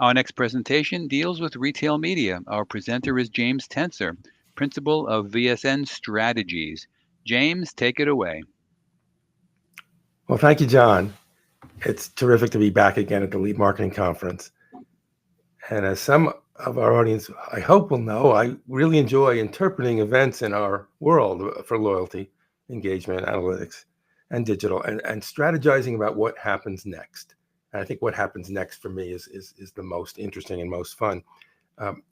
Our next presentation deals with retail media. Our presenter is James Tenser, Principal of VSN Strategies. James, take it away. Well, thank you, John. It's terrific to be back again at the Lead Marketing Conference. And as some of our audience, I hope, will know, I really enjoy interpreting events in our world for loyalty, engagement, analytics, and digital, and strategizing about what happens next. And I think what happens next for me is the most interesting and most fun.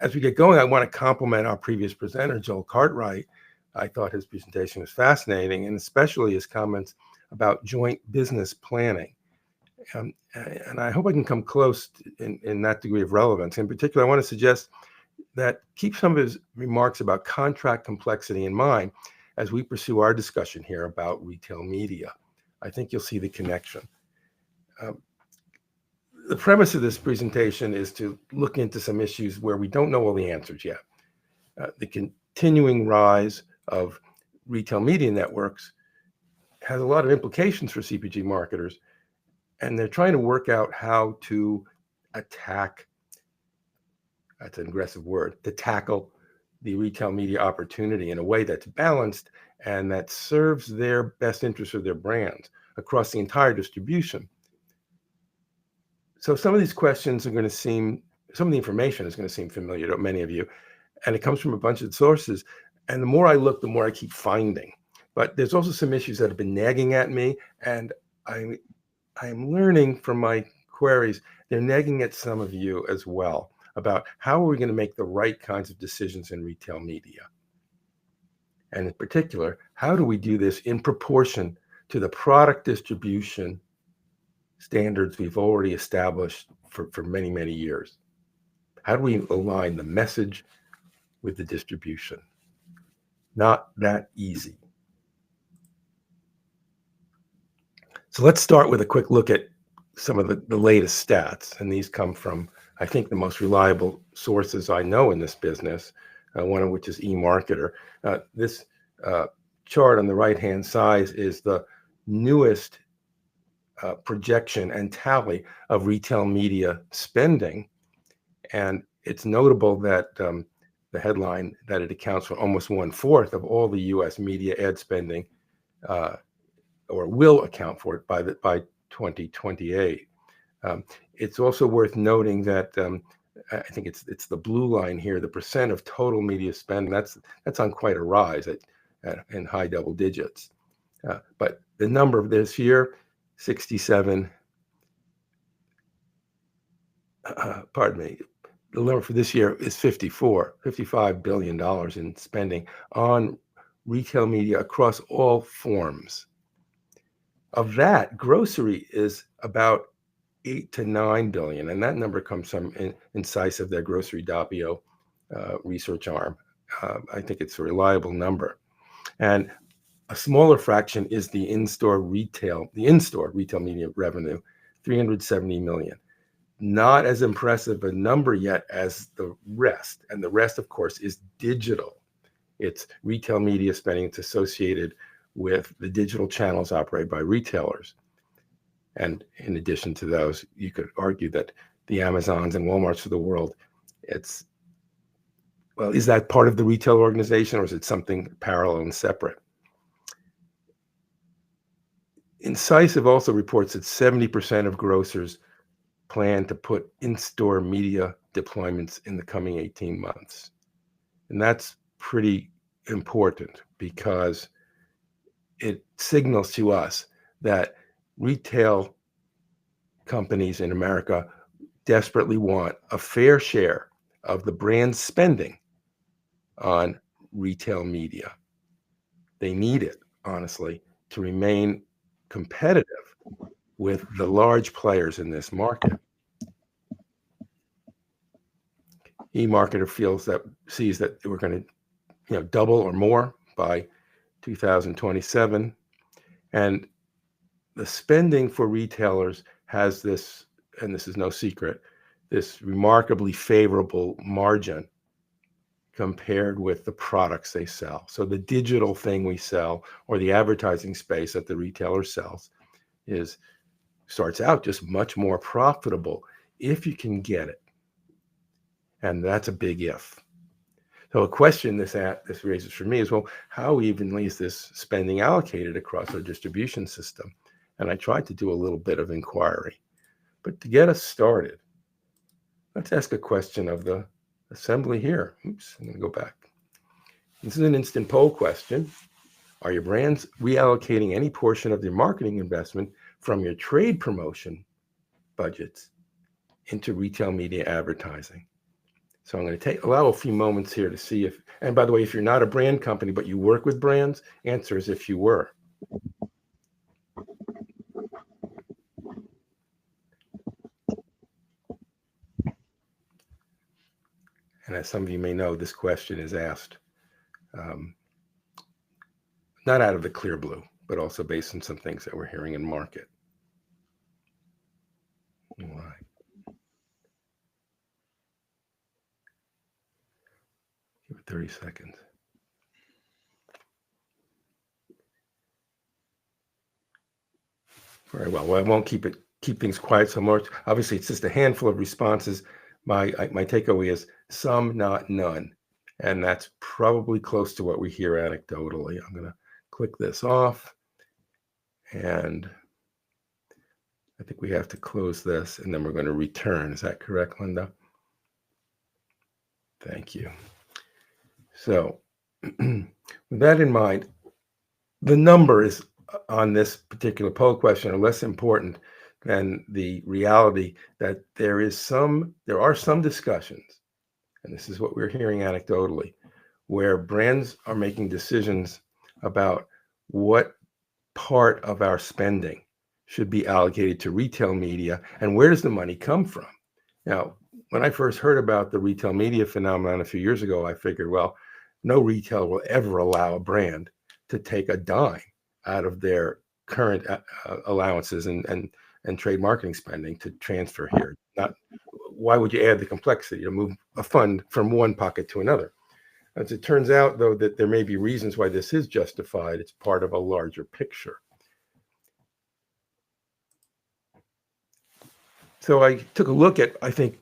As we get going, I want to compliment our previous presenter, Joel Cartwright. I thought his presentation was fascinating, and especially his comments about joint business planning. And I hope I can come close in that degree of relevance. In particular, I want to suggest that keep some of his remarks about contract complexity in mind as we pursue our discussion here about retail media. I think you'll see the connection. The premise of this presentation is to look into some issues where we don't know all the answers yet. The continuing rise of retail media networks has a lot of implications for CPG marketers, and they're trying to work out how to attack, that's an aggressive word, to tackle the retail media opportunity in a way that's balanced and that serves their best interests of their brands across the entire distribution. So some of these questions are going to seem, some of the information is going to seem familiar to many of you, and it comes from a bunch of sources. And the more I look, the more I keep finding. But there's also some issues that have been nagging at me, and I am learning from my queries, they're nagging at some of you as well about how are we going to make the right kinds of decisions in retail media? And in particular, how do we do this in proportion to the product distribution standards we've already established for many, many years? How do we align the message with the distribution? Not that easy. So let's start with a quick look at some of the latest stats. And these come from, I think, the most reliable sources I know in this business, one of which is eMarketer. This chart on the right-hand side is the newest projection and tally of retail media spending. And it's notable that the headline that it accounts for almost 1/4 of all the U.S. media ad spending, or will account for it by 2028. It's also worth noting that I think it's the blue line here, the percent of total media spending. That's on quite a rise in high double digits. But the number of this year, 67. Pardon me. The number for this year is $55 billion in spending on retail media across all forms. Of that, grocery is about 8 to 9 billion, and that number comes from Incisive, their grocery Doppio research arm. I think it's a reliable number. And a smaller fraction is the in-store retail media revenue, 370 million. Not as impressive a number yet as the rest. And the rest, of course, is digital. It's retail media spending that's associated with the digital channels operated by retailers. And in addition to those, you could argue that the Amazons and Walmarts of the world, is that part of the retail organization, or is it something parallel and separate? Incisive also reports that 70% of grocers plan to put in-store media deployments in the coming 18 months. And that's pretty important because it signals to us that retail companies in America desperately want a fair share of the brand's spending on retail media. They need it, honestly, to remain competitive with the large players in this market. eMarketer sees that we're going to, double or more by 2027, and the spending for retailers has this, and this is no secret, this remarkably favorable margin compared with the products they sell. So the digital thing we sell, or the advertising space that the retailer sells, starts out just much more profitable if you can get it. And that's a big if. So a question this raises for me is, well, how evenly is this spending allocated across our distribution system? And I tried to do a little bit of inquiry. But to get us started, let's ask a question of the assembly here. Oops, I'm going to go back. This is an instant poll question. Are your brands reallocating any portion of their marketing investment from your trade promotion budgets into retail media advertising? So I'm going to allow a few moments here to see if, and by the way, if you're not a brand company, but you work with brands, answer is if you were. And as some of you may know, this question is asked not out of the clear blue, but also based on some things that we're hearing in market. Why? Give it 30 seconds. Very well. I won't keep things quiet so much. Obviously, it's just a handful of responses. My takeaway is some, not none. And that's probably close to what we hear anecdotally. I'm going to click this off. And I think we have to close this, and then we're going to return. Is that correct, Linda? Thank you. So with that in mind, the numbers on this particular poll question are less important than the reality that there are some discussions, and this is what we're hearing anecdotally, where brands are making decisions about what part of our spending should be allocated to retail media and where does the money come from. Now, when I first heard about the retail media phenomenon a few years ago, I figured, well, no retailer will ever allow a brand to take a dime out of their current allowances and trade marketing spending to transfer here. Why would you add the complexity to move a fund from one pocket to another? As it turns out, though, that there may be reasons why this is justified. It's part of a larger picture. So I took a look at, I think,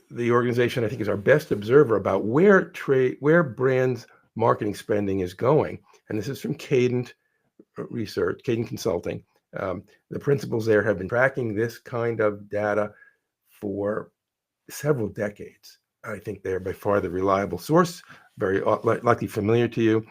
the organization I think is our best observer about where brands marketing spending is going. And this is from Cadent Research, Cadent Consulting. The principals there have been tracking this kind of data for several decades. I think they're by far the reliable source, very likely familiar to you.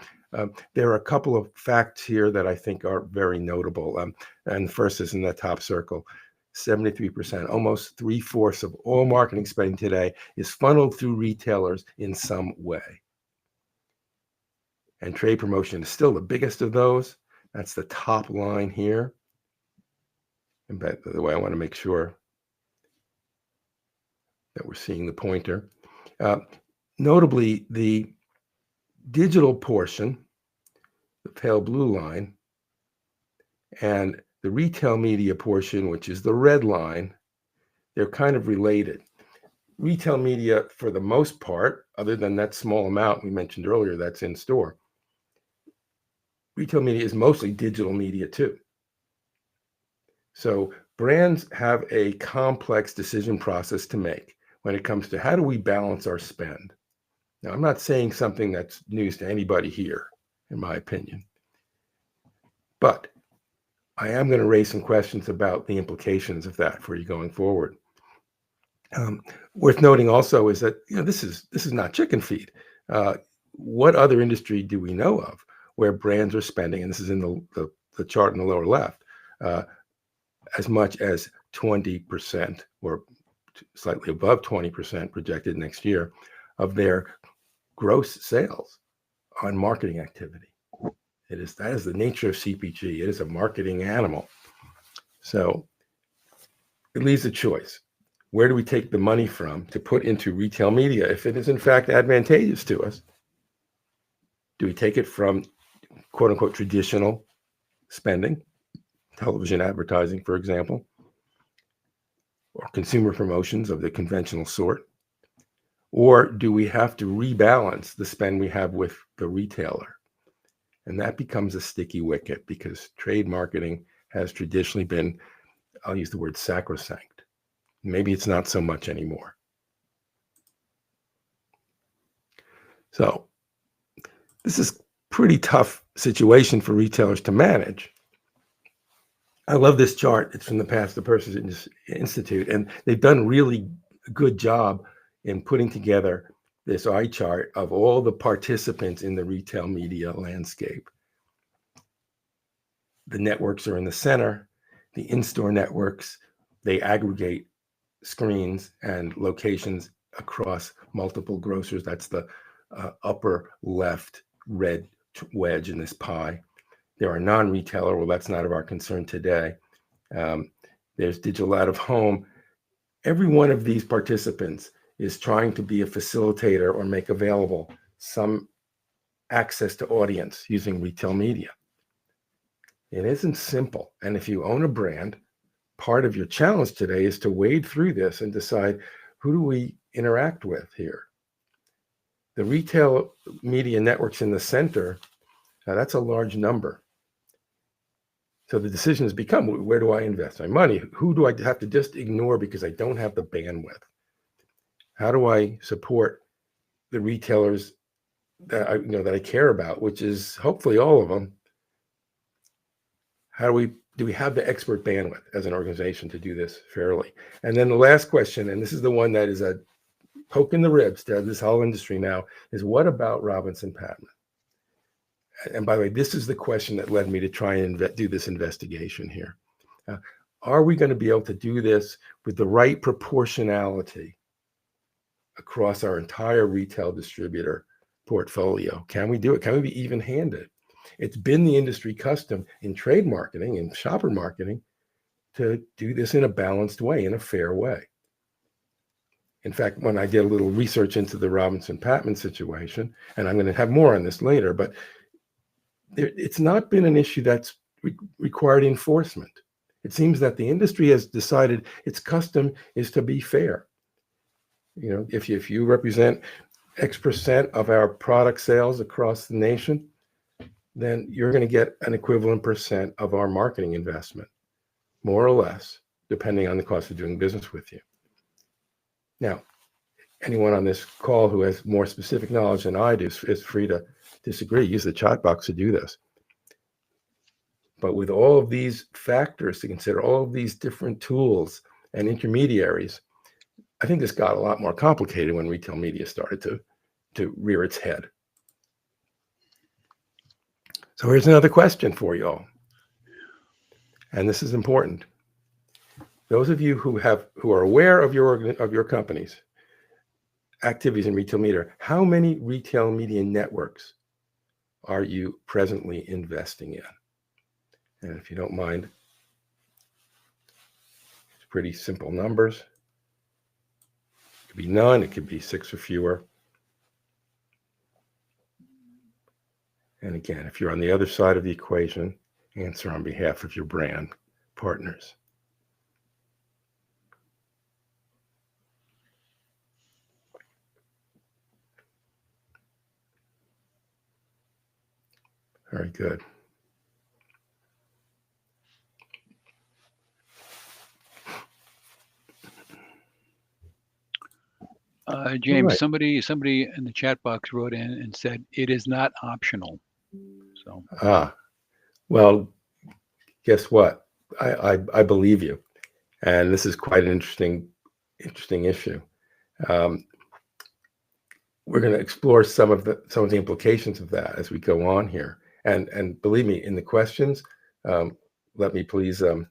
There are a couple of facts here that I think are very notable. And the first is in the top circle. 73%, almost 3/4 of all marketing spending today is funneled through retailers in some way. And trade promotion is still the biggest of those. That's the top line here. And by the way, I want to make sure that we're seeing the pointer. Notably, the digital portion, the pale blue line, and the retail media portion, which is the red line, they're kind of related. Retail media, for the most part, other than that small amount we mentioned earlier that's in store, retail media is mostly digital media too. So brands have a complex decision process to make when it comes to how do we balance our spend. Now, I'm not saying something that's news to anybody here, in my opinion, but I am going to raise some questions about the implications of that for you going forward. Worth noting also is that this is not chicken feed. What other industry do we know of where brands are spending, and this is in the chart in the lower left, as much as 20% or slightly above 20% projected next year of their gross sales on marketing activity. That is the nature of CPG. It is a marketing animal. So it leaves a choice. Where do we take the money from to put into retail media if it is in fact advantageous to us? Do we take it from quote unquote traditional spending, television advertising, for example, or consumer promotions of the conventional sort? Or do we have to rebalance the spend we have with the retailer? And that becomes a sticky wicket because trade marketing has traditionally been, I'll use the word sacrosanct. Maybe it's not so much anymore. So this is pretty tough situation for retailers to manage. I love this chart. It's from the Past the Persons Institute, and they've done a really good job in putting together this eye chart of all the participants in the retail media landscape. The networks are in the center. The in-store networks, they aggregate screens and locations across multiple grocers. That's the upper left red wedge in this pie. There are non-retailer. Well, that's not of our concern today. There's digital out of home. Every one of these participants is trying to be a facilitator or make available some access to audience using retail media. It isn't simple. And if you own a brand, part of your challenge today is to wade through this and decide, who do we interact with here? The retail media networks in the center, that's a large number. So the decision has become, where do I invest my money? Who do I have to just ignore because I don't have the bandwidth? How do I support the retailers that I care about, which is hopefully all of them? Do we have the expert bandwidth as an organization to do this fairly? And then the last question, and this is the one that is a poke in the ribs to this whole industry now, is what about Robinson Patman? And by the way, this is the question that led me to try and do this investigation here. Are we going to be able to do this with the right proportionality across our entire retail distributor portfolio? Can we do it? Can we be even-handed? It's been the industry custom in trade marketing and shopper marketing to do this in a balanced way, in a fair way. In fact, when I did a little research into the Robinson Patman situation, and I'm going to have more on this later, but it's not been an issue that's required enforcement. It seems that the industry has decided its custom is to be fair. If you represent X percent of our product sales across the nation, then you're going to get an equivalent percent of our marketing investment, more or less, depending on the cost of doing business with you. Now, anyone on this call who has more specific knowledge than I do is free to disagree. Use the chat box to do this. But with all of these factors to consider, all of these different tools and intermediaries, I think this got a lot more complicated when retail media started to rear its head. So here's another question for you all, and this is important. Those of you who are aware of your company's activities in retail media, how many retail media networks are you presently investing in? And if you don't mind, it's pretty simple numbers. It could be none, it could be 6 or fewer. And again, if you're on the other side of the equation, answer on behalf of your brand partners. Very good. James, Right. somebody in the chat box wrote in and said it is not optional. So well, guess what? I believe you, and this is quite an interesting issue. We're going to explore some of the implications of that as we go on here, and believe me, in the questions, let me please. I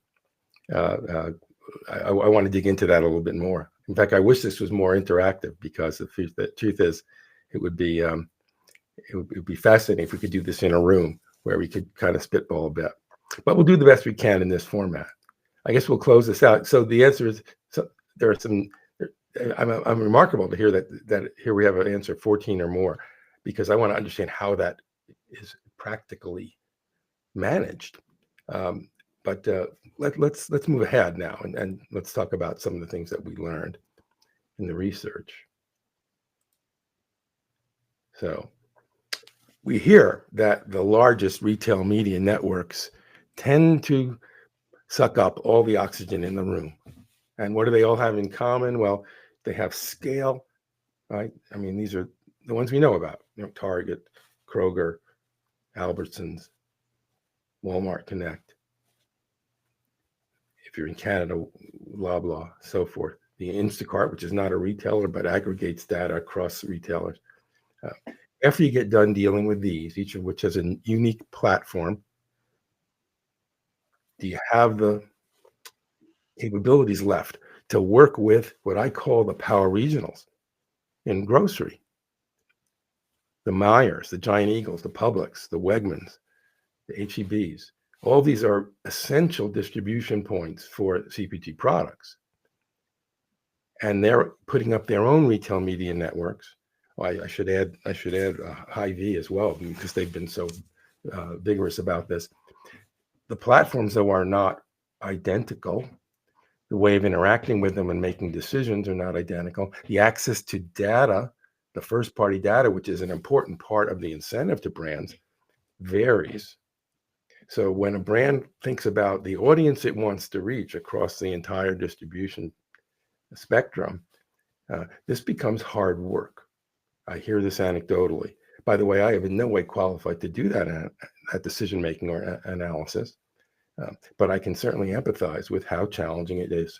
want to dig into that a little bit more. In fact, I wish this was more interactive, because the truth is, it would be fascinating if we could do this in a room where we could kind of spitball a bit. But we'll do the best we can in this format. I guess we'll close this out. So the answer is, there are some. I'm remarkable to hear that here we have an answer 14 or more, because I want to understand how that is practically managed. But let's move ahead now, and let's talk about some of the things that we learned in the research. So we hear that the largest retail media networks tend to suck up all the oxygen in the room. And what do they all have in common? Well, they have scale, right? I mean, these are the ones we know about, Target, Kroger, Albertsons, Walmart Connect. If you're in Canada, Loblaw, so forth. The Instacart, which is not a retailer, but aggregates data across retailers. After you get done dealing with these, each of which has a unique platform, do you have the capabilities left to work with what I call the power regionals in grocery? The Myers, the Giant Eagles, the Publix, the Wegmans, the H-E-Bs. All these are essential distribution points for CPG products. And they're putting up their own retail media networks. I should add Hy-Vee as well, because they've been so vigorous about this. The platforms, though, are not identical. The way of interacting with them and making decisions are not identical. The access to data, the first-party data, which is an important part of the incentive to brands, varies. So when a brand thinks about the audience it wants to reach across the entire distribution spectrum, this becomes hard work. I hear this anecdotally. By the way, I am in no way qualified to do that decision-making or analysis, but I can certainly empathize with how challenging it is.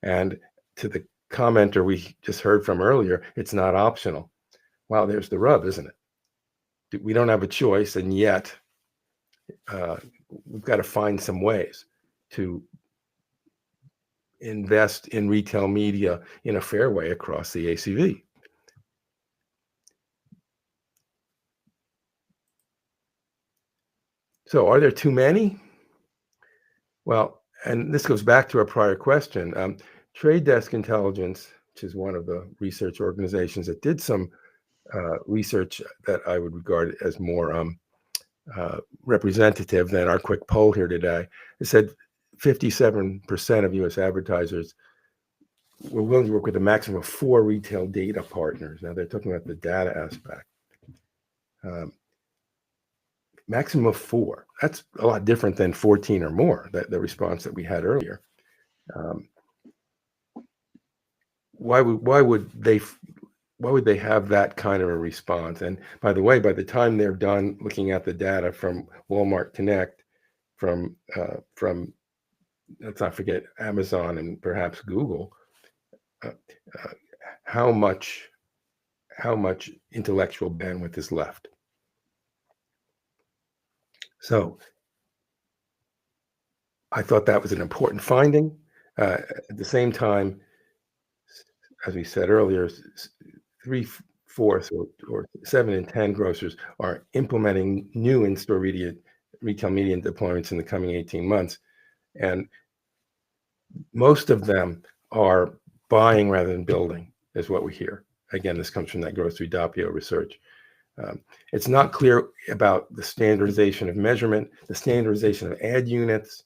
And to the commenter we just heard from earlier, it's not optional. Wow, there's the rub, isn't it? We don't have a choice, and yet we've got to find some ways to invest in retail media in a fair way across the ACV. So are there too many? Well, and this goes back to our prior question. Trade Desk Intelligence, which is one of the research organizations that did some research that I would regard as more representative than our quick poll here today, it said 57% of U.S. advertisers were willing to work with a maximum of 4 retail data partners. Now they're talking about the data aspect. Maximum of 4. That's a lot different than 14 or more, the response that we had earlier. Why would they have that kind of a response? And by the way, by the time they're done looking at the data from Walmart Connect, from let's not forget Amazon and perhaps Google, how much intellectual bandwidth is left? So I thought that was an important finding. At the same time, as we said earlier, 3/4 or 7 in 10 grocers are implementing new in-store retail media deployments in the coming 18 months. And most of them are buying rather than building, is what we hear. Again, this comes from that Grocery Doppio research. It's not clear about the standardization of measurement, the standardization of ad units.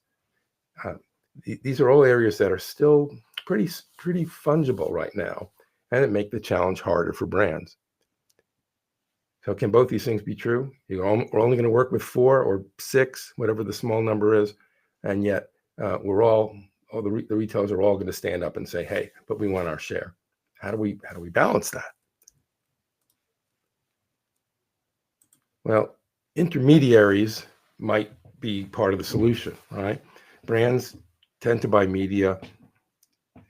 These are all areas that are still pretty fungible right now, and it make the challenge harder for brands. So can both these things be true? We're only going to work with 4 or 6, whatever the small number is, and yet the retailers are all going to stand up and say, "Hey, but we want our share." How do we balance that? Well, intermediaries might be part of the solution, right? Brands tend to buy media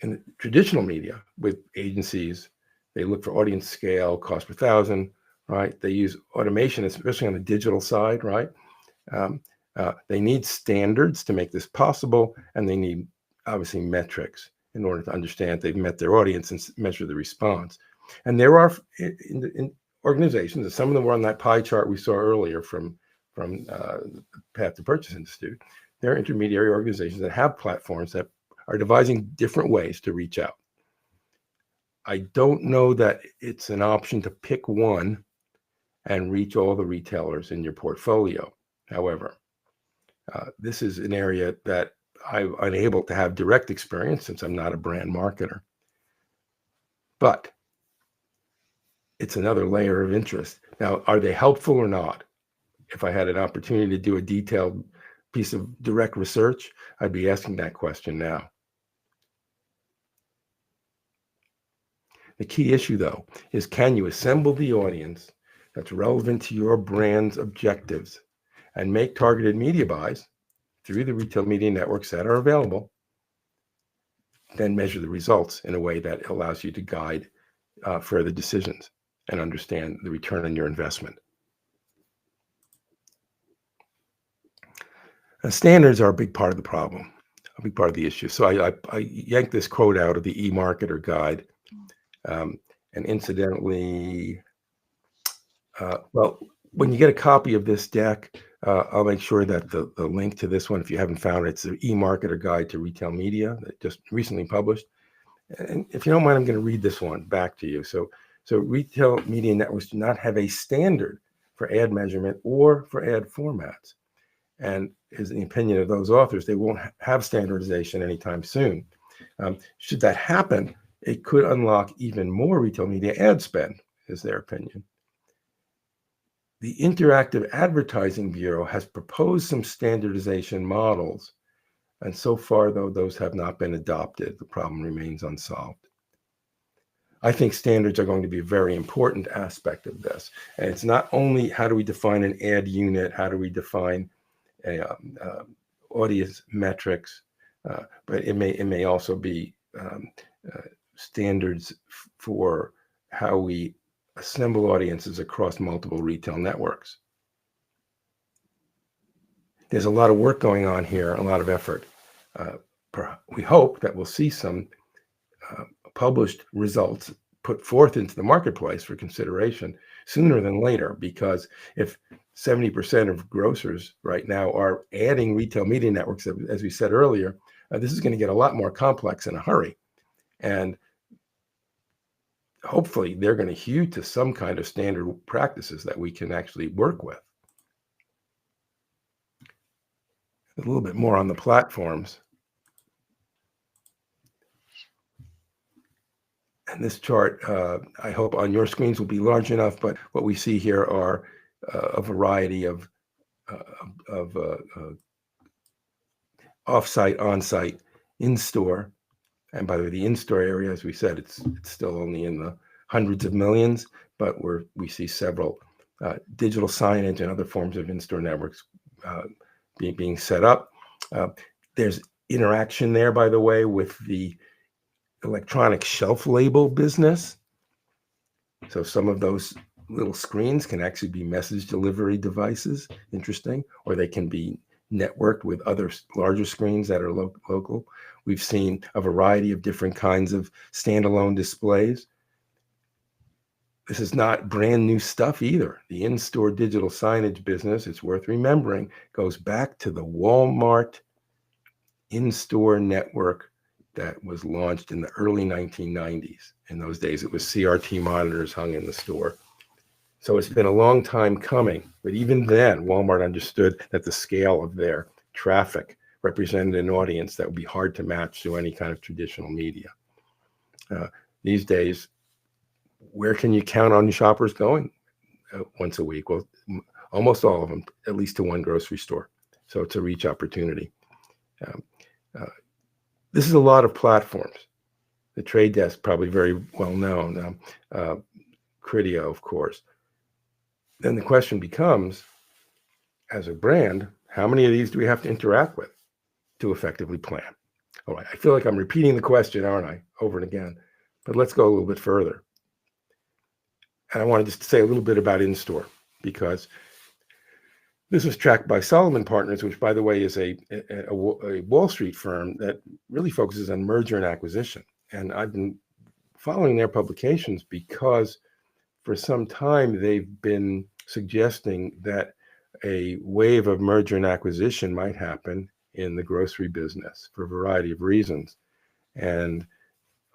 in traditional media with agencies. They look for audience scale, cost per thousand, right? They use automation, especially on the digital side, right? They need standards to make this possible, and they need, obviously, metrics in order to understand they've met their audience and measure the response. And there are in organizations, and some of them were on that pie chart we saw earlier from the Path to Purchase Institute. There are intermediary organizations that have platforms that are devising different ways to reach out. I don't know that it's an option to pick one and reach all the retailers in your portfolio. However, this is an area that I'm unable to have direct experience since I'm not a brand marketer. But it's another layer of interest. Now, are they helpful or not? If I had an opportunity to do a detailed piece of direct research, I'd be asking that question now. The key issue, though, is can you assemble the audience that's relevant to your brand's objectives and make targeted media buys through the retail media networks that are available, then measure the results in a way that allows you to guide further decisions and understand the return on your investment. Standards are a big part of the problem, a big part of the issue. So I yanked this quote out of the eMarketer guide. And incidentally, well, when you get a copy of this deck, I'll make sure that the link to this one, if you haven't found it, it's the eMarketer Guide to Retail Media that just recently published. And if you don't mind, I'm going to read this one back to you. So retail media networks do not have a standard for ad measurement or for ad formats. And is the opinion of those authors, they won't have standardization anytime soon. Should that happen, it could unlock even more retail media ad spend, is their opinion. The Interactive Advertising Bureau has proposed some standardization models, and so far, though, those have not been adopted. The problem remains unsolved. I think standards are going to be a very important aspect of this. And it's not only how do we define an ad unit, how do we define audience metrics, but it may also be standards for how we assemble audiences across multiple retail networks. There's a lot of work going on here, a lot of effort. We hope that we'll see some published results put forth into the marketplace for consideration sooner than later, because if 70% of grocers right now are adding retail media networks, as we said earlier, this is going to get a lot more complex in a hurry. And hopefully they're going to hew to some kind of standard practices that we can actually work with. A little bit more on the platforms. And this chart, I hope on your screens will be large enough, but what we see here are a variety of off-site, on-site, in-store. And by the way, the in-store area, as we said, it's still only in the hundreds of millions, but we see several digital signage and other forms of in-store networks being set up. There's interaction there, by the way, with the electronic shelf label business. So some of those little screens can actually be message delivery devices, interesting, or they can be networked with other larger screens that are local. We've seen a variety of different kinds of standalone displays. This is not brand new stuff either. The in-store digital signage business, it's worth remembering, goes back to the Walmart in-store network that was launched in the early 1990s. In those days, it was CRT monitors hung in the store. So it's been a long time coming, but even then, Walmart understood that the scale of their traffic represented an audience that would be hard to match to any kind of traditional media. These days, where can you count on shoppers going once a week? Well, almost all of them, at least to one grocery store. So it's a reach opportunity. This is a lot of platforms. The Trade Desk, probably very well known. Criteo, of course. Then the question becomes, as a brand, how many of these do we have to interact with to effectively plan? All right, I feel like I'm repeating the question, aren't I, over and again? But let's go a little bit further. And I want to just say a little bit about in-store, because this was tracked by Solomon Partners, which, by the way, is a Wall Street firm that really focuses on merger and acquisition. And I've been following their publications because for some time they've been suggesting that a wave of merger and acquisition might happen in the grocery business for a variety of reasons. And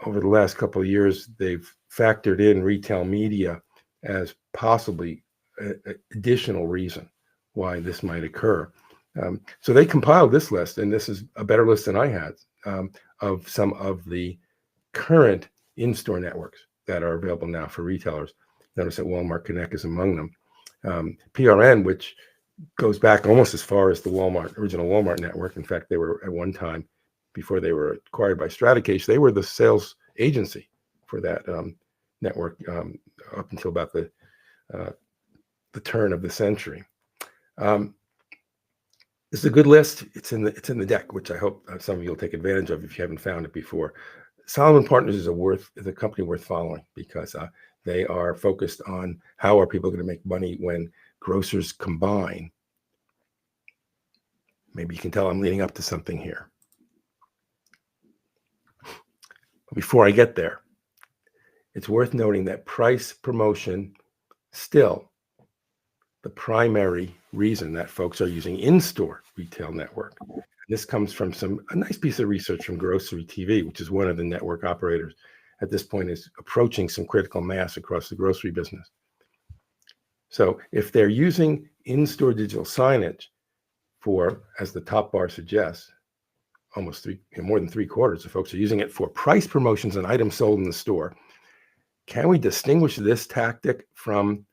over the last couple of years, they've factored in retail media as possibly an additional reason why this might occur. So they compiled this list, and this is a better list than I had, of some of the current in-store networks that are available now for retailers. Notice that Walmart Connect is among them. PRN, which goes back almost as far as the original Walmart network. In fact, they were at one time, before they were acquired by Stratacase, they were the sales agency for that network up until about the turn of the century. This is a good list. It's in the deck, which I hope some of you will take advantage of if you haven't found it before. Solomon Partners is a company worth following because they are focused on how are people going to make money when grocers combine. Maybe you can tell I'm leading up to something here. But before I get there, it's worth noting that price promotion still the primary reason that folks are using in-store retail network. This comes from a nice piece of research from Grocery TV, which is one of the network operators at this point is approaching some critical mass across the grocery business. So if they're using in-store digital signage for, as the top bar suggests, more than 3/4 of folks are using it for price promotions on items sold in the store, can we distinguish this tactic from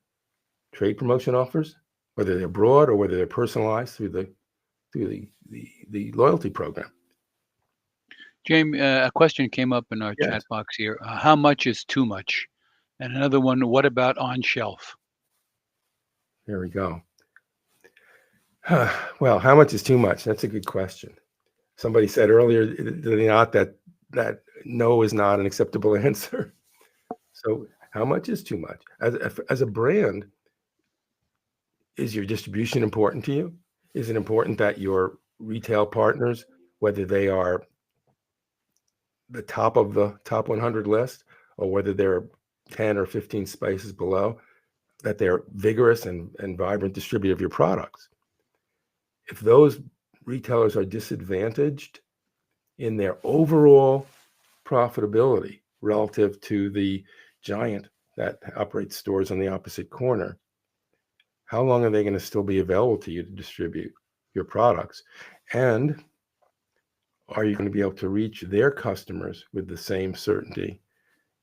trade promotion offers, whether they're broad or whether they're personalized through the loyalty program? James, a question came up in our Yes. chat box here. How much is too much? And another one, what about on shelf? There we go. Well, how much is too much? That's a good question. Somebody said earlier, did they not, that no is not an acceptable answer. So how much is too much? As a brand, is your distribution important to you? Is it important that your retail partners, whether they are the top of the top 100 list or whether they're 10 or 15 spaces below, that they're vigorous and vibrant distributor of your products? If those retailers are disadvantaged in their overall profitability relative to the giant that operates stores on the opposite corner, how long are they going to still be available to you to distribute your products? And are you going to be able to reach their customers with the same certainty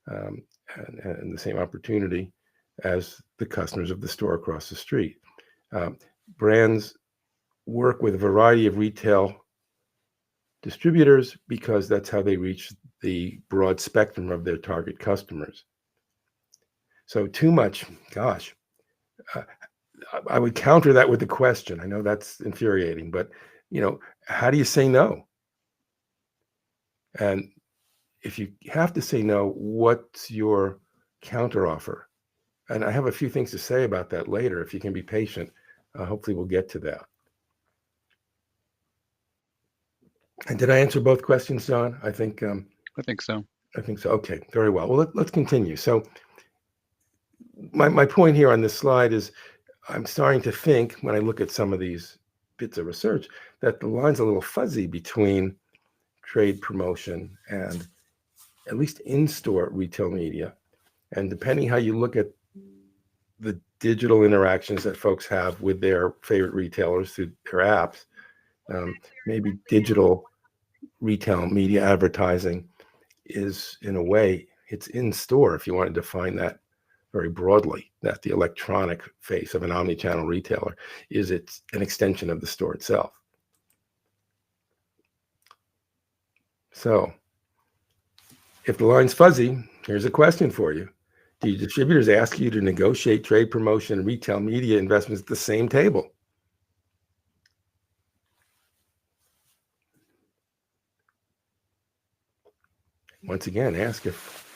and the same opportunity as the customers of the store across the street? Brands work with a variety of retail distributors because that's how they reach the broad spectrum of their target customers. So too much, gosh, I would counter that with a question. I know that's infuriating, but how do you say no? And if you have to say no, what's your counter offer? And I have a few things to say about that later. If you can be patient, hopefully we'll get to that. And did I answer both questions, John? I think so. I think so. Okay, very well. Well, let's continue. So my point here on this slide is I'm starting to think, when I look at some of these bits of research, that the line's a little fuzzy between trade promotion and at least in-store retail media. And depending how you look at the digital interactions that folks have with their favorite retailers through their apps, maybe digital retail media advertising is, in a way, it's in store, if you want to define that very broadly, that the electronic face of an omni-channel retailer is it's an extension of the store itself. So if the line's fuzzy, here's a question for you. Do your distributors ask you to negotiate trade promotion and retail media investments at the same table? Once again, ask if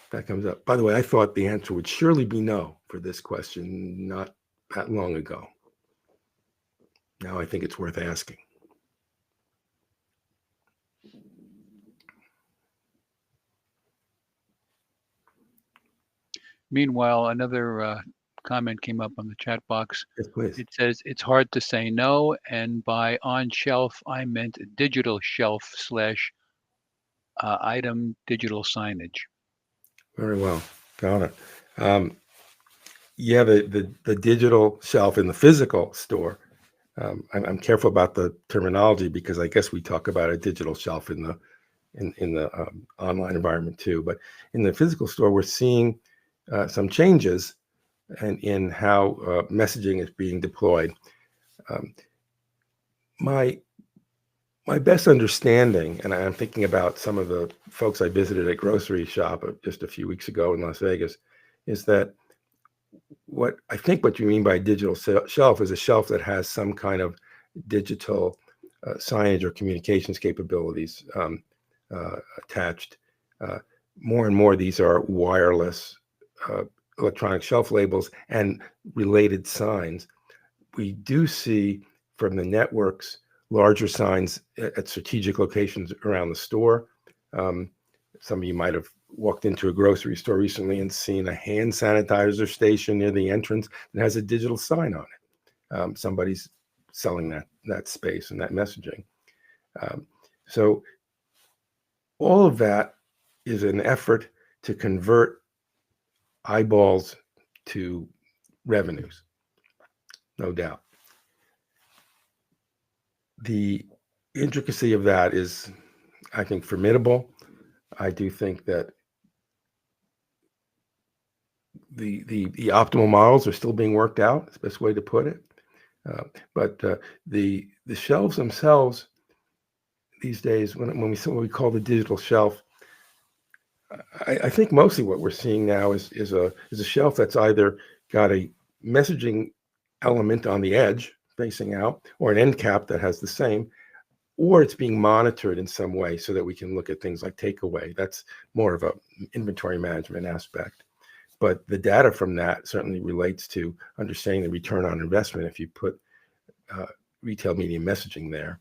that comes up. By the way, I thought the answer would surely be no for this question not that long ago. Now I think it's worth asking. Meanwhile, another comment came up on the chat box. Yes, please. It says, it's hard to say no, and by on shelf, I meant digital shelf / item digital signage. Very well. Got it. Yeah, the digital shelf in the physical store. I'm careful about the terminology because I guess we talk about a digital shelf in the online environment too. But in the physical store, we're seeing some changes in how messaging is being deployed. My My best understanding, and I'm thinking about some of the folks I visited at grocery shop just a few weeks ago in Las Vegas, is that what you mean by digital shelf is a shelf that has some kind of digital signage or communications capabilities attached. Uh, More and more, these are wireless electronic shelf labels and related signs. We do see from the networks larger signs at strategic locations around the store. Um, some of you might have walked into a grocery store recently and seen a hand sanitizer station near the entrance that has a digital sign on it. Somebody's selling that space and that messaging. So all of that is an effort to convert eyeballs to revenues, no doubt. The intricacy of that is, I think, formidable. I do think that the optimal models are still being worked out. That's the best way to put it. But the shelves themselves these days, when we call the digital shelf, I think mostly what we're seeing now is a shelf that's either got a messaging element on the edge facing out, or an end cap that has the same, or it's being monitored in some way so that we can look at things like takeaway. That's more of a inventory management aspect. But the data from that certainly relates to understanding the return on investment if you put retail media messaging there.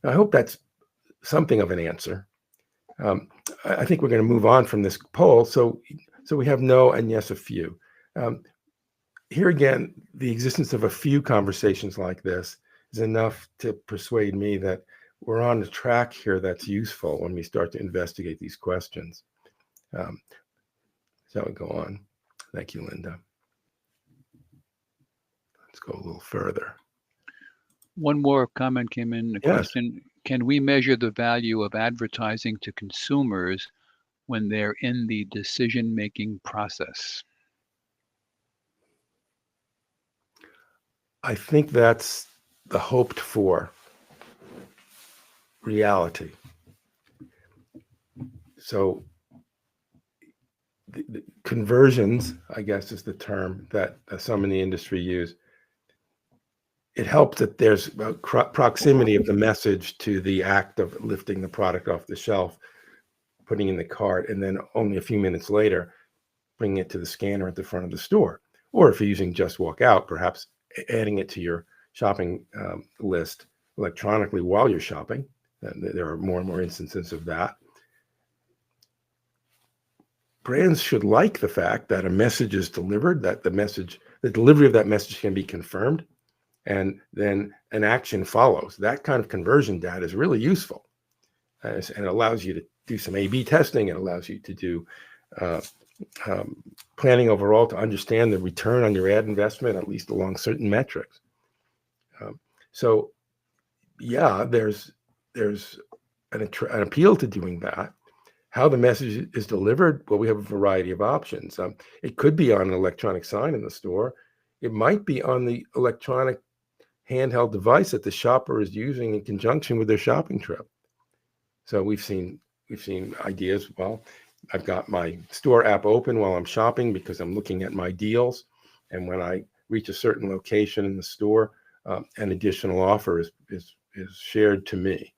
I hope that's something of an answer. I think we're going to move on from this poll. So we have no and yes, a few. Here again, the existence of a few conversations like this is enough to persuade me that we're on a track here that's useful when we start to investigate these questions. Shall we go on? Thank you, Linda. Let's go a little further. One more comment came in. A question: can we measure the value of advertising to consumers when they're in the decision-making process? I think that's the hoped for reality. So the conversions, I guess, is the term that some in the industry use. It helps that there's a proximity of the message to the act of lifting the product off the shelf, putting in the cart, and then only a few minutes later, bringing it to the scanner at the front of the store. Or if you're using Just Walk Out, perhaps adding it to your shopping list electronically while you're shopping. There are more and more instances of that. Brands should like the fact that a message is delivered, that the delivery of that message can be confirmed, and then an action follows. That kind of conversion data is really useful, and it allows you to do some A/B testing. It allows you to do planning overall to understand the return on your ad investment, at least along certain metrics. So, yeah, there's an appeal to doing that. How the message is delivered, well, we have a variety of options. It could be on an electronic sign in the store. It might be on the electronic handheld device that the shopper is using in conjunction with their shopping trip. So we've seen ideas. Well, I've got my store app open while I'm shopping because I'm looking at my deals, and when I reach a certain location in the store, an additional offer is shared to me.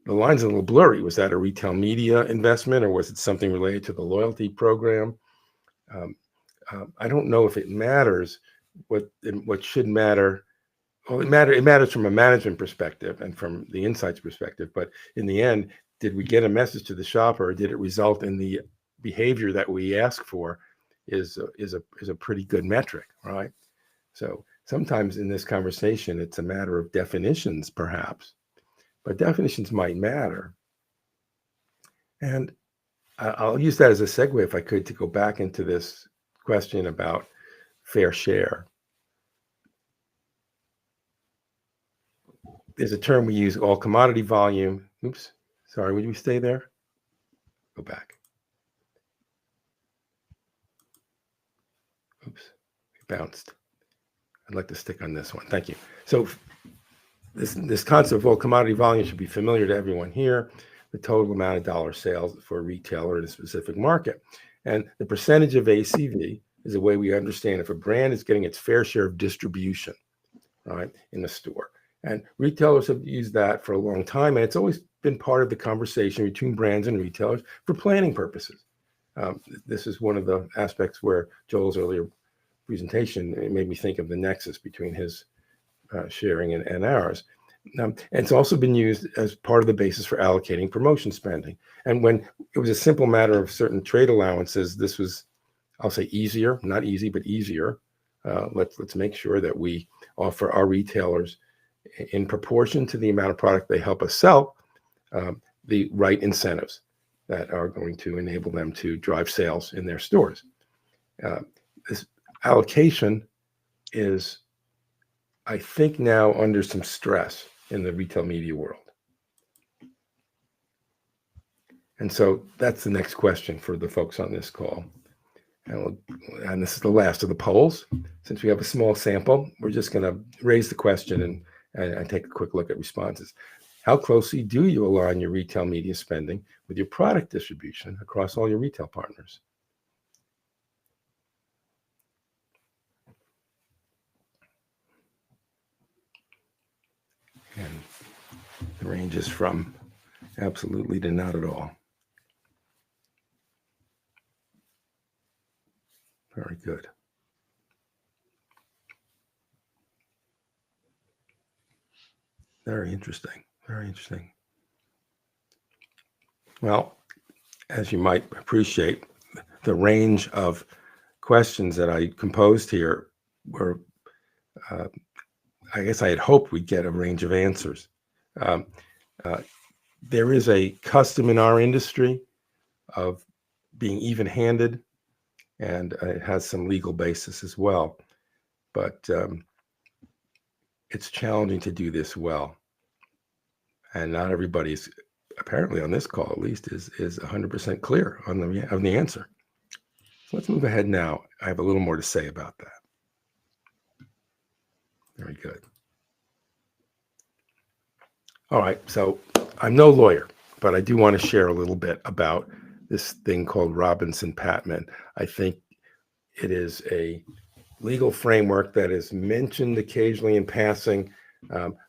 The line's a little blurry. Was that a retail media investment, or was it something related to the loyalty program? I don't know if it matters. What should matter? Well, it matters from a management perspective and from the insights perspective. But in the end, did we get a message to the shopper, or did it result in the behavior that we ask for? Is a pretty good metric, right? So sometimes in this conversation, it's a matter of definitions, perhaps. But definitions might matter. And I'll use that as a segue, if I could, to go back into this question about fair share. There's a term we use, all commodity volume. Oops, sorry, would we stay there? Go back. Oops, we bounced. I'd like to stick on this one. Thank you. So this concept of, well, commodity volume should be familiar to everyone here, the total amount of dollar sales for a retailer in a specific market. And the percentage of ACV is a way we understand if a brand is getting its fair share of distribution, right, in the store. And retailers have used that for a long time, and it's always been part of the conversation between brands and retailers for planning purposes. This is one of the aspects where Joel's earlier presentation, it made me think of the nexus between his sharing and ours. It's also been used as part of the basis for allocating promotion spending. And when it was a simple matter of certain trade allowances, this was, I'll say, easier, not easy, but easier. Let's make sure that we offer our retailers, in proportion to the amount of product they help us sell, the right incentives that are going to enable them to drive sales in their stores. This allocation is, I think, now under some stress in the retail media world. And so that's the next question for the folks on this call. And this is the last of the polls. Since we have a small sample, we're just going to raise the question and take a quick look at responses. How closely do you align your retail media spending with your product distribution across all your retail partners? And the range is from absolutely to not at all. Very good. Very interesting. Very interesting. Well, as you might appreciate, the range of questions that I composed here were, I guess I had hoped we'd get a range of answers. There is a custom in our industry of being even-handed, and it has some legal basis as well. But it's challenging to do this well. And not everybody's, apparently on this call at least, is 100% clear on the answer. So let's move ahead now. I have a little more to say about that. Very good. All right, so I'm no lawyer, but I do want to share a little bit about this thing called Robinson-Patman. I think it is a legal framework that is mentioned occasionally in passing,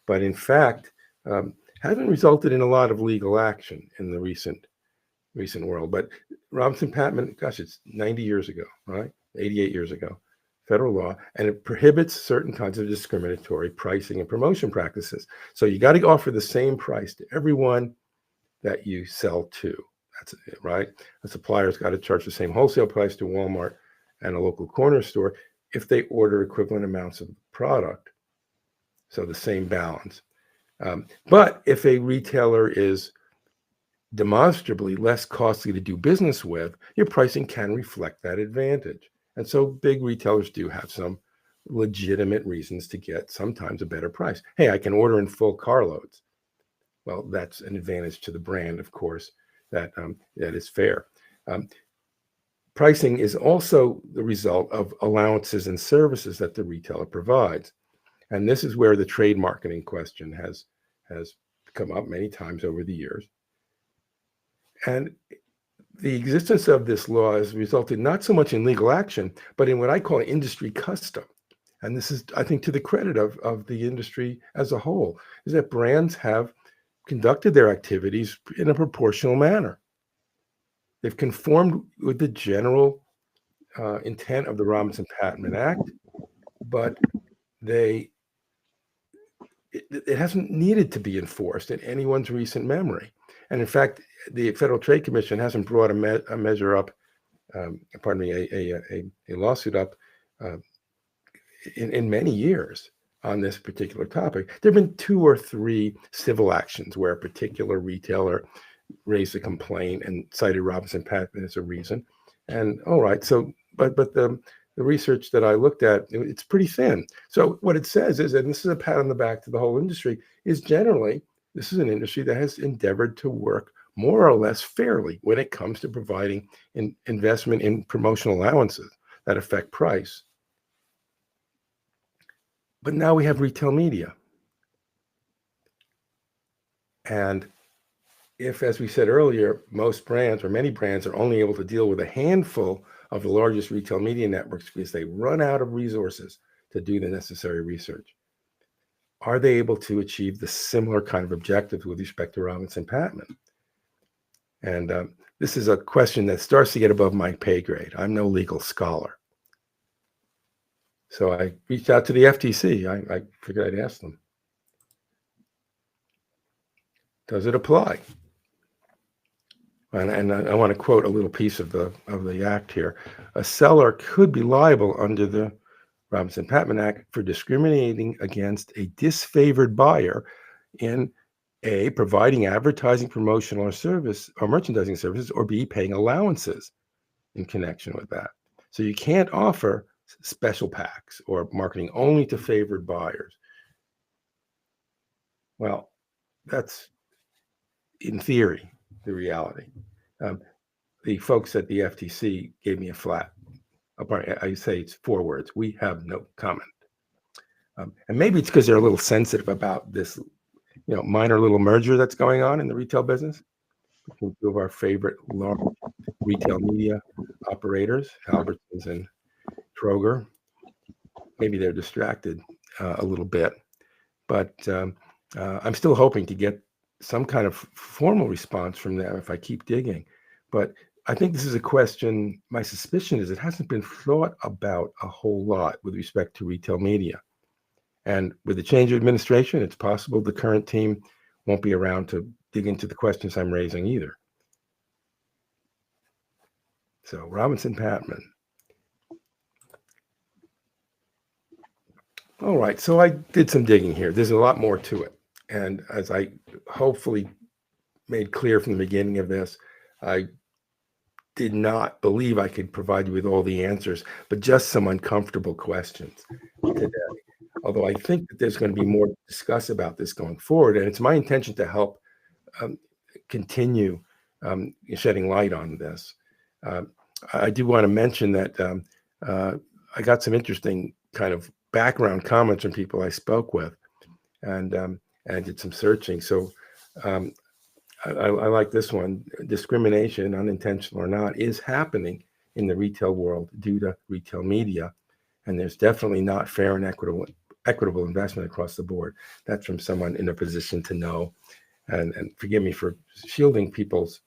but in fact hasn't resulted in a lot of legal action in the recent world. But Robinson-Patman, gosh, it's 90 years ago, right? 88 years ago, federal law, and it prohibits certain kinds of discriminatory pricing and promotion practices. So you got to offer the same price to everyone that you sell to. That's it, right? A supplier's got to charge the same wholesale price to Walmart and a local corner store if they order equivalent amounts of product. So the same balance. But if a retailer is demonstrably less costly to do business with, your pricing can reflect that advantage. And so big retailers do have some legitimate reasons to get sometimes a better price. Hey, I can order in full carloads. Well, that's an advantage to the brand, of course, that is fair. Pricing is also the result of allowances and services that the retailer provides. And this is where the trade marketing question has come up many times over the years. And the existence of this law has resulted not so much in legal action, but in what I call industry custom. And this is, I think, to the credit of the industry as a whole, is that brands have conducted their activities in a proportional manner. They've conformed with the general intent of the Robinson-Patman Act, but it hasn't needed to be enforced in anyone's recent memory. And in fact, the Federal Trade Commission hasn't brought a measure up, a lawsuit up in many years on this particular topic. There have been 2 or 3 civil actions where a particular retailer raised a complaint and cited Robinson-Patman as a reason. And all right, so but the research that I looked at, it's pretty thin. So what it says is, and this is a pat on the back to the whole industry, is generally this is an industry that has endeavored to work more or less fairly when it comes to providing investment in promotional allowances that affect price. But now we have retail media. And if, as we said earlier, most brands or many brands are only able to deal with a handful of the largest retail media networks because they run out of resources to do the necessary research, are they able to achieve the similar kind of objectives with respect to Robinson-Patman? And this is a question that starts to get above my pay grade. I'm no legal scholar. So I reached out to the FTC. I figured I'd ask them, does it apply? And I want to quote a little piece of the act here. A seller could be liable under the Robinson-Patman Act for discriminating against a disfavored buyer in A, providing advertising, promotional, or service or merchandising services, or B, paying allowances in connection with that. So you can't offer special packs or marketing only to favored buyers. Well, that's in theory the reality. The folks at the FTC gave me a flat. I say it's 4 words. We have no comment. And maybe it's because they're a little sensitive about this, minor little merger that's going on in the retail business between 2 of our favorite large retail media operators, Albertsons and Kroger. Maybe they're distracted a little bit, but I'm still hoping to get some kind of formal response from them if I keep digging. But I think this is a question, my suspicion is it hasn't been thought about a whole lot with respect to retail media. And with the change of administration, it's possible the current team won't be around to dig into the questions I'm raising either. So Robinson-Patman. All right, so I did some digging here. There's a lot more to it. And as I hopefully made clear from the beginning of this, I did not believe I could provide you with all the answers, but just some uncomfortable questions today. Although I think that there's going to be more to discuss about this going forward, and it's my intention to help continue shedding light on this. I do want to mention that I got some interesting kind of background comments from people I spoke with, and I did some searching. So I like this one. Discrimination, unintentional or not, is happening in the retail world due to retail media, and there's definitely not fair and equitable investment across the board. That's from someone in a position to know, and forgive me for shielding people's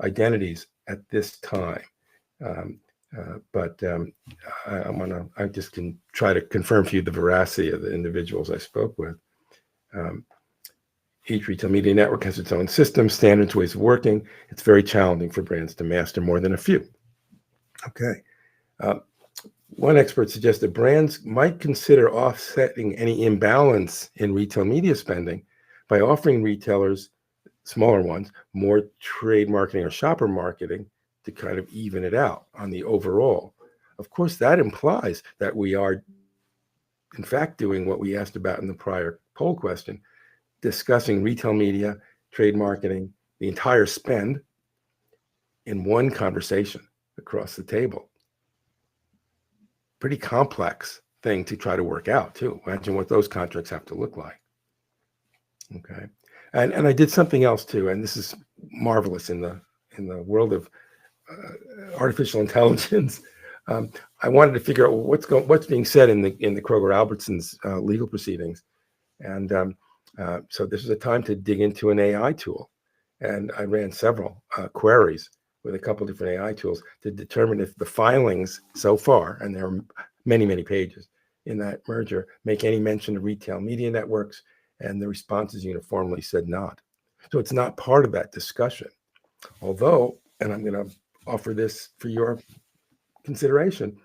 identities at this time. But I just can try to confirm for you the veracity of the individuals I spoke with. Each retail media network has its own system, standards, ways of working. It's very challenging for brands to master more than a few. Okay. One expert suggests that brands might consider offsetting any imbalance in retail media spending by offering retailers, smaller ones, more trade marketing or shopper marketing to kind of even it out on the overall. Of course, that implies that we are, in fact, doing what we asked about in the prior poll question, discussing retail media, trade marketing, the entire spend in one conversation across the table. Pretty complex thing to try to work out too. Imagine what those contracts have to look like. Okay. And I did something else too, and this is marvelous in the world of artificial intelligence. I wanted to figure out what's being said in the Kroger Albertsons legal proceedings, and so this was a time to dig into an AI tool, and I ran several queries with a couple different AI tools to determine if the filings so far, and there are many, many pages in that merger, make any mention of retail media networks, and the responses uniformly said not. So it's not part of that discussion. Although, and I'm going to offer this for your consideration,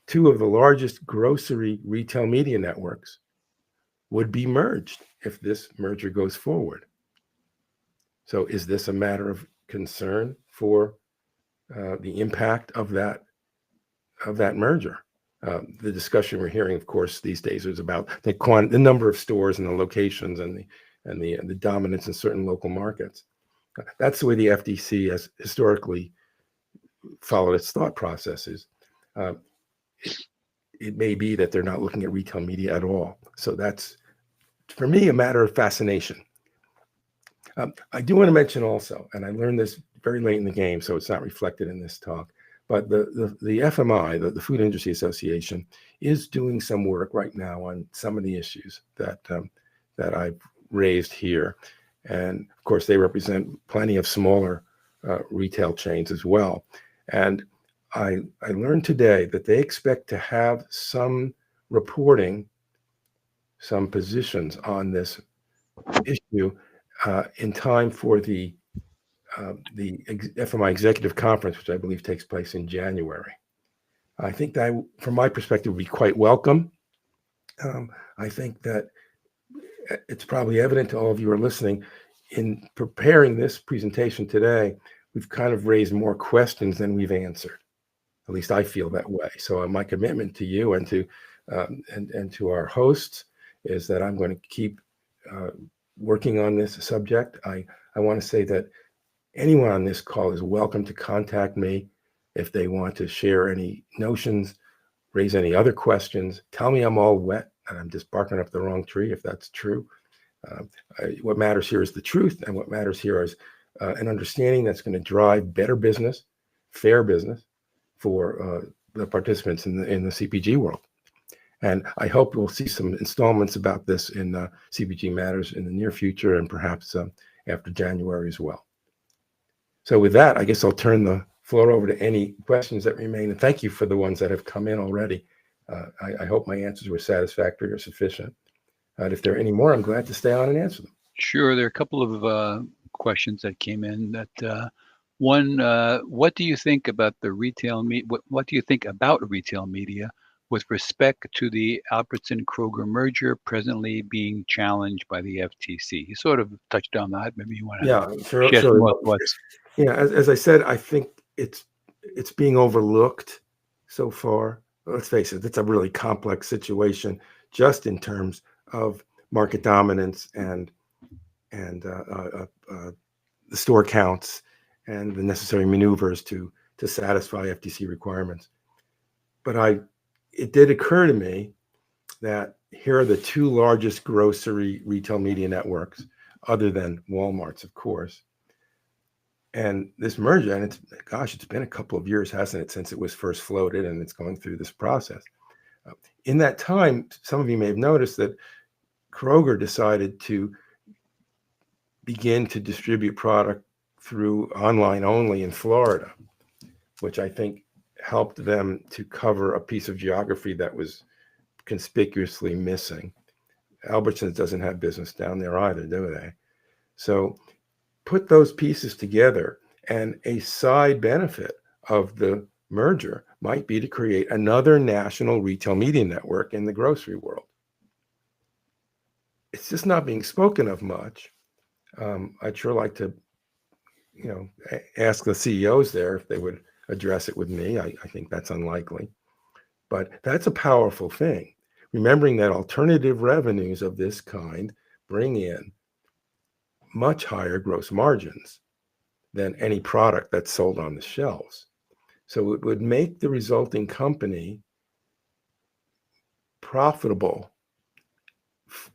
2 of the largest grocery retail media networks would be merged if this merger goes forward. So is this a matter of concern for the impact of that merger? The discussion we're hearing, of course, these days is about the number of stores and the locations and the dominance in certain local markets. That's the way the FTC has historically followed its thought processes. It may be that they're not looking at retail media at all. So that's, for me, a matter of fascination. I do want to mention also, and I learned this very late in the game, so it's not reflected in this talk, but the FMI, the Food Industry Association, is doing some work right now on some of the issues that I've raised here. And of course, they represent plenty of smaller retail chains as well. And I learned today that they expect to have some reporting, some positions on this issue in time for the FMI Executive Conference, which I believe takes place in January. I think that, from my perspective, would be quite welcome. I think that it's probably evident to all of you who are listening, in preparing this presentation today, we've kind of raised more questions than we've answered. At least I feel that way. So my commitment to you and to our hosts is that I'm going to keep working on this subject. I want to say that anyone on this call is welcome to contact me if they want to share any notions, raise any other questions, tell me I'm all wet and I'm just barking up the wrong tree if that's true. What matters here is the truth, and what matters here is an understanding that's going to drive better business, fair business for the participants in the CPG world. And I hope we'll see some installments about this in CPGmatters in the near future, and perhaps after January as well. So with that, I guess I'll turn the floor over to any questions that remain. And thank you for the ones that have come in already. I hope my answers were satisfactory or sufficient. If there are any more, I'm glad to stay on and answer them. Sure. There are a couple of questions that came in. That one, what do you think about the retail what do you think about retail media with respect to the Albertson-Kroger merger presently being challenged by the FTC? You sort of touched on that. Maybe you want to share some more thoughts. Yeah, as I said, I think it's being overlooked so far. Let's face it, it's a really complex situation, just in terms of market dominance and the store counts and the necessary maneuvers to satisfy FTC requirements. But it did occur to me that here are the two largest grocery retail media networks, other than Walmart's, of course. And this merger, and it's been a couple of years, hasn't it, since it was first floated, and it's going through this process. In that time, some of you may have noticed that Kroger decided to begin to distribute product through online only in Florida, which I think helped them to cover a piece of geography that was conspicuously missing. Albertsons doesn't have business down there either, do they? So put those pieces together, and a side benefit of the merger might be to create another national retail media network in the grocery world. It's just not being spoken of much. I'd sure like to, ask the CEOs there if they would address it with me. I think that's unlikely, but that's a powerful thing. Remembering that alternative revenues of this kind bring in much higher gross margins than any product that's sold on the shelves. So it would make the resulting company profitable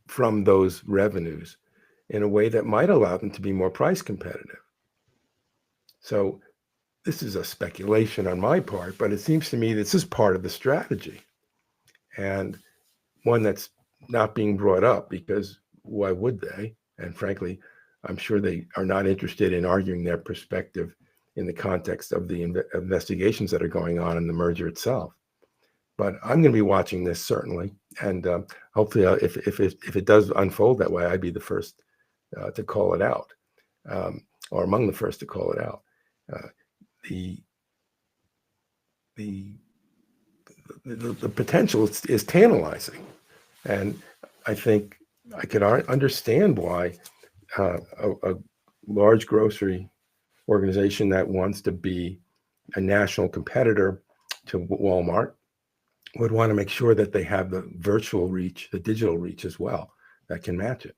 from those revenues in a way that might allow them to be more price competitive. So this is a speculation on my part, but it seems to me this is part of the strategy, and one that's not being brought up, because why would they? And frankly, I'm sure they are not interested in arguing their perspective in the context of the investigations that are going on in the merger itself. But I'm going to be watching this, certainly, and hopefully, if it does unfold that way, I'd be the first to call it out, or among the first to call it out. The potential is tantalizing, and I think I could understand why a large grocery organization that wants to be a national competitor to Walmart would want to make sure that they have the virtual reach, the digital reach as well, that can match it.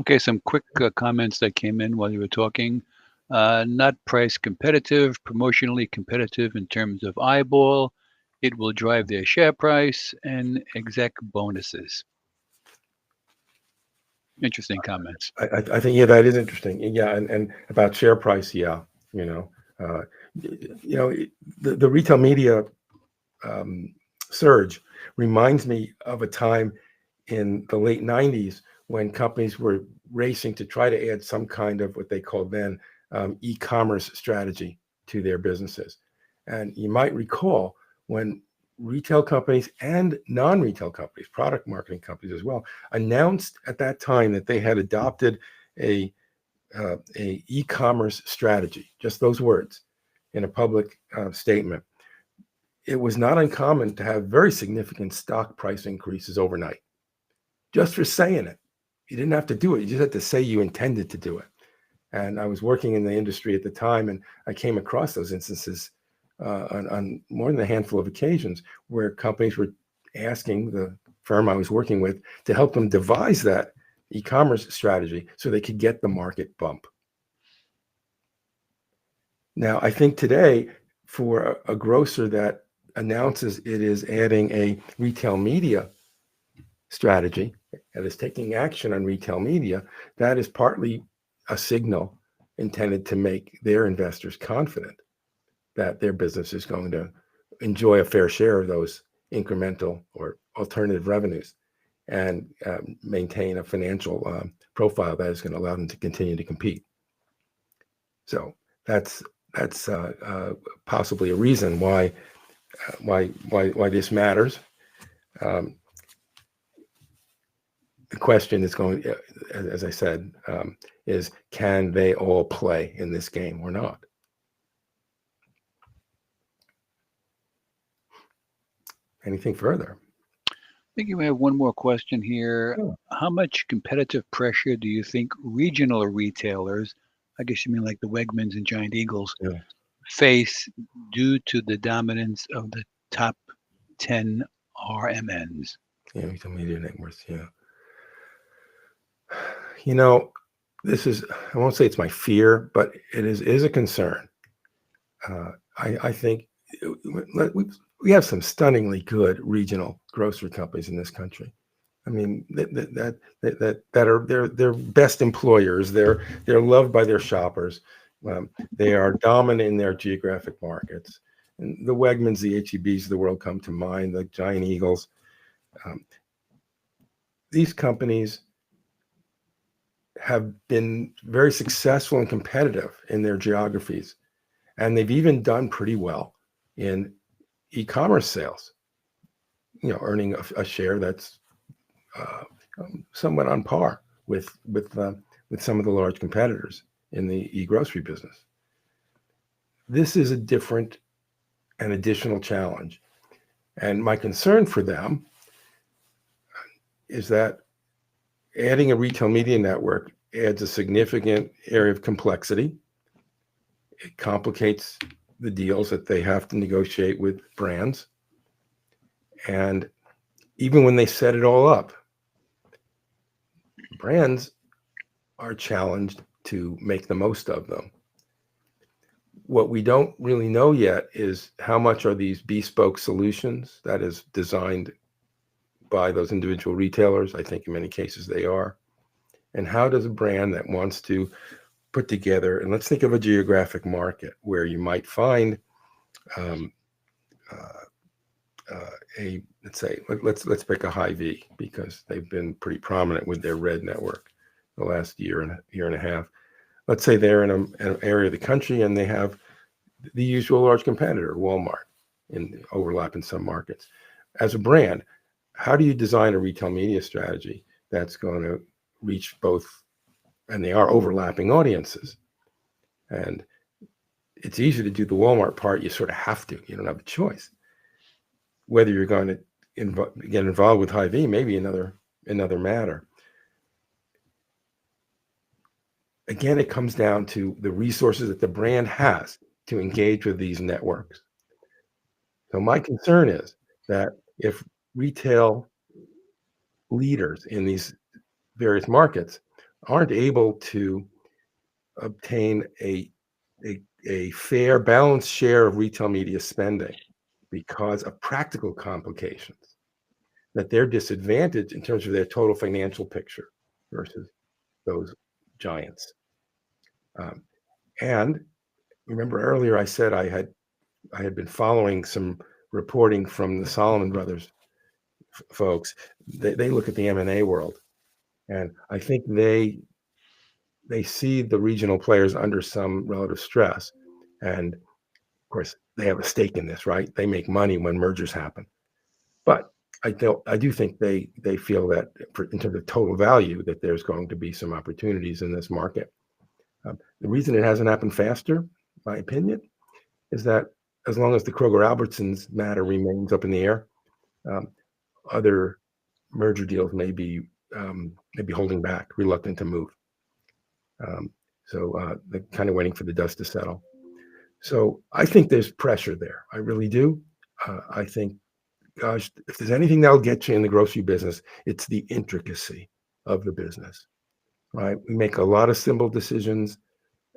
Okay, some quick comments that came in while you were talking. Not price competitive, promotionally competitive in terms of eyeball. It will drive their share price and exec bonuses. Interesting comments. I think, yeah, that is interesting. Yeah, and about share price, yeah, you know, uh, the retail media um, surge reminds me of a time in the late 90s when companies were racing to try to add some kind of what they called then e-commerce strategy to their businesses. And you might recall when retail companies and non-retail companies, product marketing companies as well, announced at that time that they had adopted a e-commerce strategy, just those words in a public statement. It was not uncommon to have very significant stock price increases overnight just for saying it. You didn't have to do it. You just had to say you intended to do it. And I was working in the industry at the time, and I came across those instances on more than a handful of occasions where companies were asking the firm I was working with to help them devise that e-commerce strategy so they could get the market bump. Now, I think today, for a grocer that announces it is adding a retail media strategy and is taking action on retail media, that is partly a signal intended to make their investors confident that their business is going to enjoy a fair share of those incremental or alternative revenues and maintain a financial profile that is going to allow them to continue to compete. So that's possibly a reason why this matters. The question is going, as I said, is can they all play in this game or not? Anything further? I think you have one more question here. Sure. How much competitive pressure do you think regional retailers, I guess you mean like the Wegmans and Giant Eagles, Yeah. face due to the dominance of the top 10 RMNs? Yeah, retail media networks. Yeah. You know, this is, I won't say it's my fear, but it is a concern. I think we have some stunningly good regional grocery companies in this country. I mean, that are they're best employers. They're loved by their shoppers. They are dominant in their geographic markets. And the Wegmans, the HEBs of the world come to mind. The Giant Eagles. These companies have been very successful and competitive in their geographies, and they've even done pretty well in e-commerce sales. You know, earning a share that's somewhat on par with some of the large competitors in the e-grocery business. This is a different and additional challenge, and my concern for them is that adding a retail media network adds a significant area of complexity. It complicates the deals that they have to negotiate with brands, and even when they set it all up, brands are challenged to make the most of them. What we don't really know yet is how much are these bespoke solutions, that is designed by those individual retailers. I think in many cases they are. And how does a brand that wants to put together, and let's think of a geographic market where you might find let's pick a Hy-Vee because they've been pretty prominent with their red network the last year and a half. Let's say they're in an area of the country and they have the usual large competitor, Walmart, in overlap in some markets. As a brand, how do you design a retail media strategy that's going to reach both, and they are overlapping audiences? And it's easy to do the Walmart part. You sort of have to. You don't have a choice. Whether you're going to get involved with Hy-Vee, maybe another matter. Again, it comes down to the resources that the brand has to engage with these networks. So my concern is that if retail leaders in these various markets aren't able to obtain a fair, balanced share of retail media spending because of practical complications, that they're disadvantaged in terms of their total financial picture. versus those giants. And remember earlier I said I had been following some reporting from the Solomon Brothers folks. They look at the M&A world, and I think they see the regional players under some relative stress. And of course, they have a stake in this, right? They make money when mergers happen. But I do think they feel that in terms of total value, that there's going to be some opportunities in this market. The reason it hasn't happened faster, my opinion, is that as long as the Kroger-Albertsons matter remains up in the air, other merger deals may be holding back, reluctant to move. So they're kind of waiting for the dust to settle. So I think there's pressure there. I really do. I think, gosh, if there's anything that'll get you in the grocery business, it's the intricacy of the business, right? We make a lot of simple decisions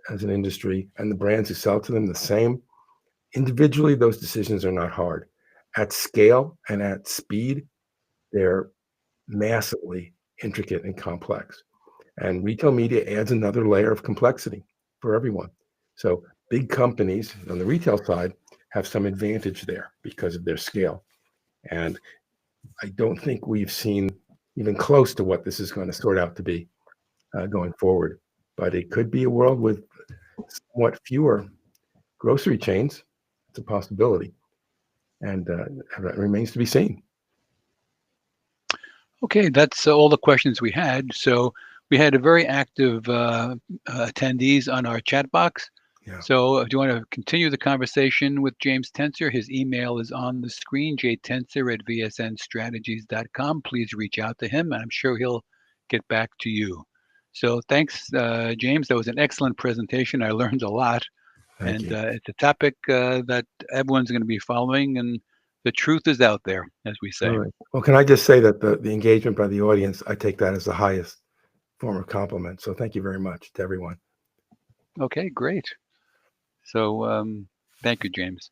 as an industry, and the brands who sell to them the same. Individually, those decisions are not hard. At scale and at speed, they're massively intricate and complex. And retail media adds another layer of complexity for everyone. So big companies on the retail side have some advantage there because of their scale. And I don't think we've seen even close to what this is going to sort out to be going forward. But it could be a world with somewhat fewer grocery chains. It's a possibility. And that remains to be seen. Okay, that's all the questions we had. So we had a very active attendees on our chat box. Yeah. So if you want to continue the conversation with James Tenser, his email is on the screen, jtenser@vsnstrategies.com. Please reach out to him, and I'm sure he'll get back to you. So thanks, James. That was an excellent presentation. I learned a lot. Thank you. It's a topic that everyone's going to be following, and the truth is out there, as we say. All right. Well, can I just say that the engagement by the audience, I take that as the highest form of compliment. So thank you very much to everyone. Okay, great. So thank you, James.